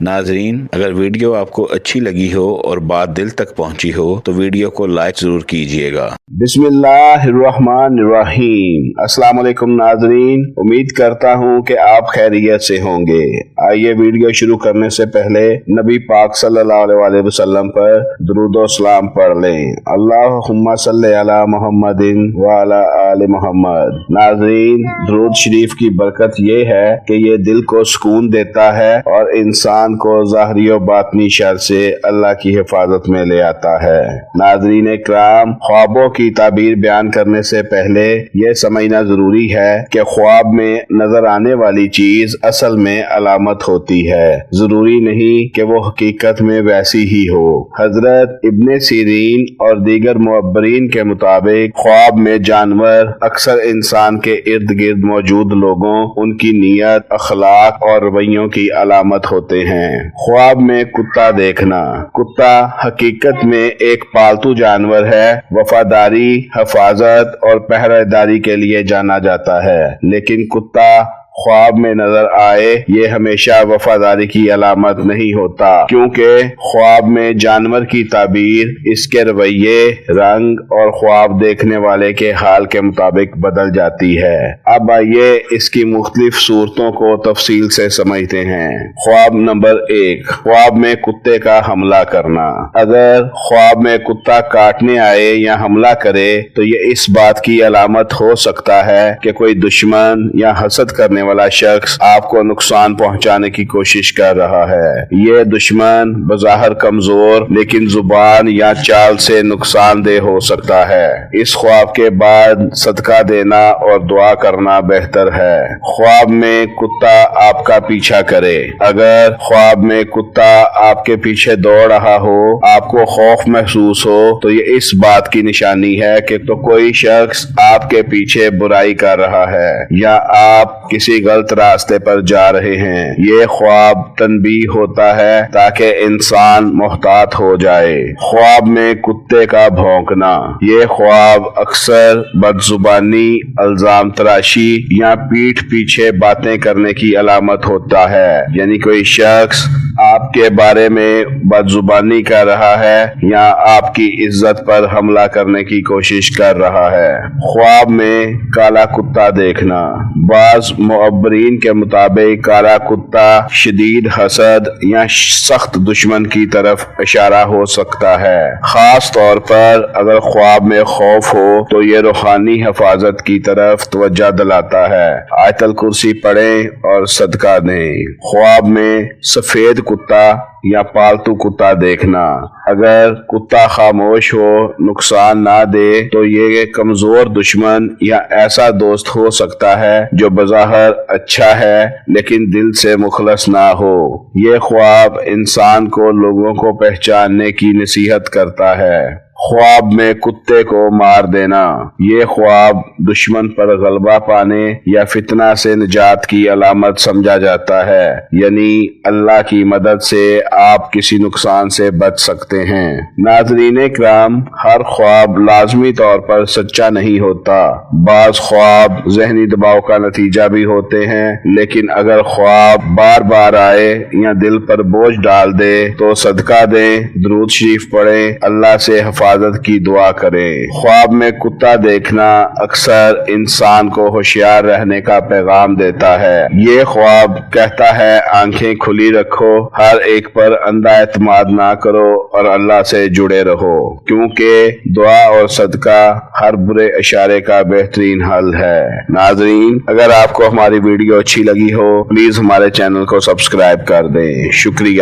ناظرین، اگر ویڈیو آپ کو اچھی لگی ہو اور بات دل تک پہنچی ہو تو ویڈیو کو لائک ضرور کیجئے گا۔ بسم اللہ الرحمن الرحیم۔ السلام علیکم ناظرین، امید کرتا ہوں کہ آپ خیریت سے ہوں گے۔ آئیے ویڈیو شروع کرنے سے پہلے نبی پاک صلی اللہ علیہ وسلم پر درود و سلام پڑھ لیں۔ اللہم صلی علی محمد وعلی آل محمد۔ ناظرین، درود شریف کی برکت یہ ہے کہ یہ دل کو سکون دیتا ہے اور انسان کو ظاہری و باطنی شر سے اللہ کی حفاظت میں لے آتا ہے۔ ناظرین اکرام، خوابوں کی تعبیر بیان کرنے سے پہلے یہ سمجھنا ضروری ہے کہ خواب میں نظر آنے والی چیز اصل میں علامت ہوتی ہے، ضروری نہیں کہ وہ حقیقت میں ویسی ہی ہو۔ حضرت ابن سیرین اور دیگر معبرین کے مطابق خواب میں جانور اکثر انسان کے ارد گرد موجود لوگوں، ان کی نیت، اخلاق اور رویوں کی علامت ہوتے ہیں۔ خواب میں کتا دیکھنا۔ کتا حقیقت میں ایک پالتو جانور ہے، وفاداری، حفاظت اور پہرہ داری کے لیے جانا جاتا ہے، لیکن کتا خواب میں نظر آئے یہ ہمیشہ وفاداری کی علامت نہیں ہوتا، کیونکہ خواب میں جانور کی تعبیر اس کے رویے، رنگ اور خواب دیکھنے والے کے حال کے مطابق بدل جاتی ہے۔ اب آئیے اس کی مختلف صورتوں کو تفصیل سے سمجھتے ہیں۔ خواب نمبر 1، خواب میں کتے کا حملہ کرنا۔ اگر خواب میں کتا کاٹنے آئے یا حملہ کرے تو یہ اس بات کی علامت ہو سکتا ہے کہ کوئی دشمن یا حسد کرنے والا شخص آپ کو نقصان پہنچانے کی کوشش کر رہا ہے۔ یہ دشمن بظاہر کمزور لیکن زبان یا چال سے نقصان دہ ہو سکتا ہے۔ اس خواب کے بعد صدقہ دینا اور دعا کرنا بہتر ہے۔ خواب میں کتا آپ کا پیچھا کرے۔ اگر خواب میں کتا آپ کے پیچھے دوڑ رہا ہو، آپ کو خوف محسوس ہو، تو یہ اس بات کی نشانی ہے کہ تو کوئی شخص آپ کے پیچھے برائی کر رہا ہے یا آپ کسی غلط راستے پر جا رہے ہیں۔ یہ خواب تنبیہ ہوتا ہے تاکہ انسان محتاط ہو جائے۔ خواب میں کتے کا بھونکنا۔ یہ خواب اکثر بدزبانی، الزام تراشی یا پیٹھ پیچھے باتیں کرنے کی علامت ہوتا ہے، یعنی کوئی شخص آپ کے بارے میں بدزبانی کر رہا ہے یا آپ کی عزت پر حملہ کرنے کی کوشش کر رہا ہے۔ خواب میں کالا کتا دیکھنا۔ بعض معبرین کے مطابق کالا کتا شدید حسد یا سخت دشمن کی طرف اشارہ ہو سکتا ہے، خاص طور پر اگر خواب میں خوف ہو تو یہ روحانی حفاظت کی طرف توجہ دلاتا ہے۔ آیت الکرسی پڑھیں اور صدقہ دیں۔ خواب میں سفید کتا یا پالتو کتا دیکھنا۔ اگر کتا خاموش ہو، نقصان نہ دے، تو یہ کمزور دشمن یا ایسا دوست ہو سکتا ہے جو بظاہر اچھا ہے لیکن دل سے مخلص نہ ہو۔ یہ خواب انسان کو لوگوں کو پہچاننے کی نصیحت کرتا ہے۔ خواب میں کتے کو مار دینا۔ یہ خواب دشمن پر غلبہ پانے یا فتنہ سے نجات کی علامت سمجھا جاتا ہے، یعنی اللہ کی مدد سے آپ کسی نقصان سے بچ سکتے ہیں۔ ناظرین کرام، ہر خواب لازمی طور پر سچا نہیں ہوتا۔ بعض خواب ذہنی دباؤ کا نتیجہ بھی ہوتے ہیں، لیکن اگر خواب بار بار آئے یا دل پر بوجھ ڈال دے تو صدقہ دیں، درود شریف پڑھیں، اللہ سے حفاظت کی دعا کریں۔ خواب میں کتا دیکھنا اکثر انسان کو ہوشیار رہنے کا پیغام دیتا ہے۔ یہ خواب کہتا ہے آنکھیں کھلی رکھو، ہر ایک پر اندھا اعتماد نہ کرو اور اللہ سے جڑے رہو، کیونکہ دعا اور صدقہ ہر برے اشارے کا بہترین حل ہے۔ ناظرین، اگر آپ کو ہماری ویڈیو اچھی لگی ہو پلیز ہمارے چینل کو سبسکرائب کر دیں۔ شکریہ۔